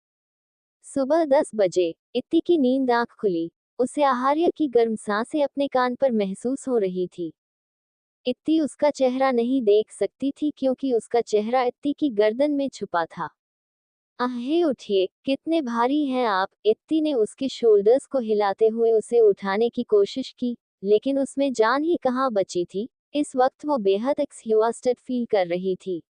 सुबह 10 बजे इत्ती की नींद आंख खुली। उसे आहार्य की गर्म सांसें अपने कान पर महसूस हो रही थी। इत्ती उसका चेहरा नहीं देख सकती थी, क्योंकि उसका चेहरा इत्ती की गर्दन में छुपा था। आहे उठिए, कितने भारी हैं आप? इत्ती ने उसके शोल्डर्स को हिलाते हुए उसे उठाने की कोशिश की, लेकिन उसमें जान ही कहाँ बची थी। इस वक्त वो बेहद एक्सहॉस्टेड फील कर रही थी।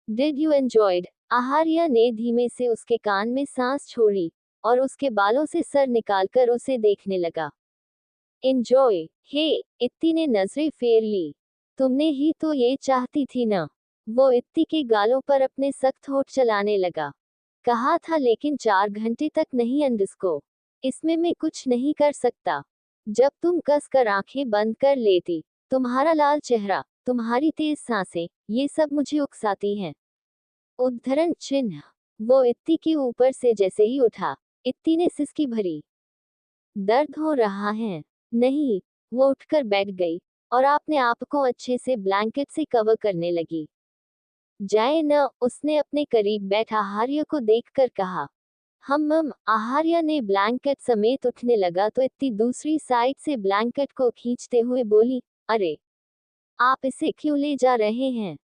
Did you enjoyed? आहार्य ने धीमे से उसके कान में सांस छोड़ी और उसके बालों से सर निकालकर उसे देखने लगा। एंजॉय? हे! इत्ती ने नजरें फेर ली। तुमने ही तो ये चाहती थी ना? वो इत्ती के गालों पर अपने सख्त होठ चलाने लगा। कहा था लेकिन 4 घंटे तक नहीं अंडस्को। इसमें मैं कुछ नहीं कर सकता। जब तुम कस कर आंखें बंद कर लेती, तुम्हारा लाल चेहरा, तुम्हारी तेज सांसें, ये सब मुझे उकसाती हैं। उद्धरण चिन्ह वो इत्ती के ऊपर से जैसे ही उठा, इत्ती ने सिसकी भरी। दर्द हो रहा है? नहीं। वो उठकर बैठ गई और अपने आप को अच्छे से ब्लैंकेट से कवर करने लगी। जाए न, उसने अपने करीब बैठा आहार्य को देखकर कहा। आहार्य ने ब्लैंकेट समेत उठने लगा तो इत्ती दूसरी साइड से ब्लैंकेट को खींचते हुए बोली, अरे! आप इसे क्यों ले जा रहे हैं?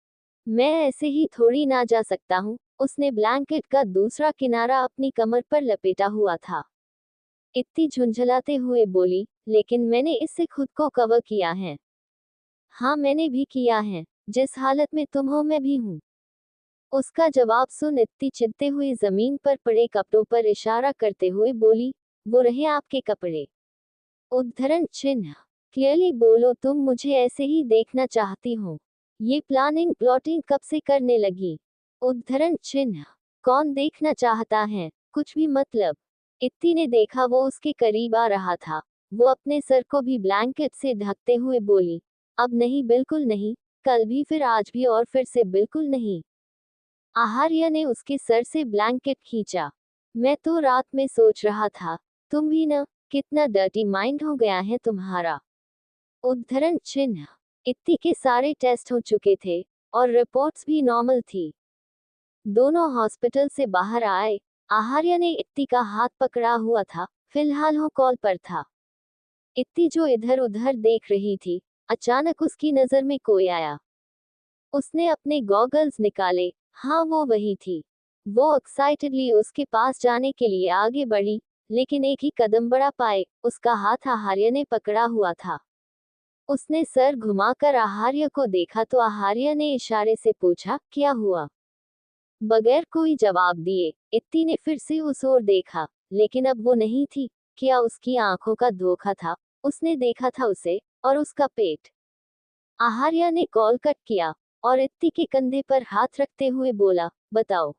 मैं ऐसे ही थोड़ी ना जा सकता हूँ। उसने ब्लैंकेट का दूसरा किनारा अपनी कमर पर लपेटा हुआ था। इत्ती झुंझलाते हुए बोली, लेकिन मैंने इससे खुद को कवर किया है। हाँ मैंने भी किया है, जिस हालत में तुम हो मैं भी हूँ। उसका जवाब सुन इत्ती चिढ़ते हुए जमीन पर पड़े कपड़ों पर इशारा करते हुए बोली, वो रहे आपके कपड़े। उद्धरण चिन्ह क्लियरली बोलो, तुम मुझे ऐसे ही देखना चाहती हो? ये प्लानिंग प्लॉटिंग कब से करने लगी? उद्धरण चिन्ह कौन देखना चाहता है? कुछ भी मतलब। इत्ती ने देखा वो उसके करीब आ रहा था। वो अपने सर को भी ब्लैंकेट से ढकते हुए बोली, अब नहीं, बिल्कुल नहीं, कल भी, फिर आज भी और फिर से बिल्कुल नहीं। आहार्य ने उसके सर से ब्लैंकेट खींचा। मैं तो रात में सोच रहा था, तुम भी न, कितना डर्टी माइंड हो गया है तुम्हारा। उद्धरण चिन्ह इत्ती के सारे टेस्ट हो चुके थे और रिपोर्ट्स भी नॉर्मल थी। दोनों हॉस्पिटल से बाहर आए। आहार्य ने इत्ती का हाथ पकड़ा हुआ था, फिलहाल वो कॉल पर था। इत्ती जो इधर उधर देख रही थी, अचानक उसकी नजर में कोई आया। उसने अपने गॉगल्स निकाले। हाँ, वो वही थी। वो एक्साइटेडली उसके पास जाने के लिए आगे बढ़ी, लेकिन एक ही कदम बढ़ा पाए, उसका हाथ आहार्य ने पकड़ा हुआ था। उसने सर घुमाकर आहार्य को देखा तो आहार्य ने इशारे से पूछा, क्या हुआ? बगैर कोई जवाब दिए इत्ती ने फिर से उस ओर देखा, लेकिन अब वो नहीं थी। क्या उसकी आंखों का धोखा था? उसने देखा था उसे, और उसका पेट। आहार्य ने कॉल कट किया और इत्ती के कंधे पर हाथ रखते हुए बोला, बताओ।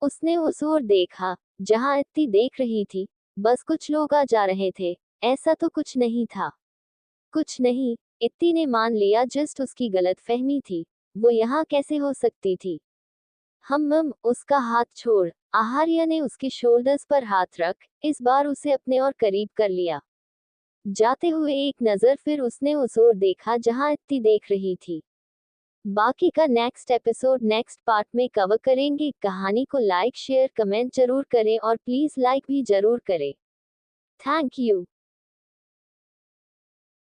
उसने उस ओर देखा जहां इत्ती देख रही थी। बस कुछ लोग आ जा रहे थे, ऐसा तो कुछ नहीं था। कुछ नहीं, इत्ती ने मान लिया, जस्ट उसकी गलतफहमी थी। वो यहाँ कैसे हो सकती थी? उसका हाथ छोड़। आहार्य ने उसके शोल्डर्स पर हाथ रख, इस बार उसे अपने और करीब कर लिया। जाते हुए एक नजर फिर उसने उस ओर देखा जहां इत्ती देख रही थी। बाकी का नेक्स्ट एपिसोड नेक्स्ट पार्ट में कवर करेंगे। कहानी को लाइक शेयर कमेंट जरूर करें और प्लीज लाइक भी जरूर करें। Thank you.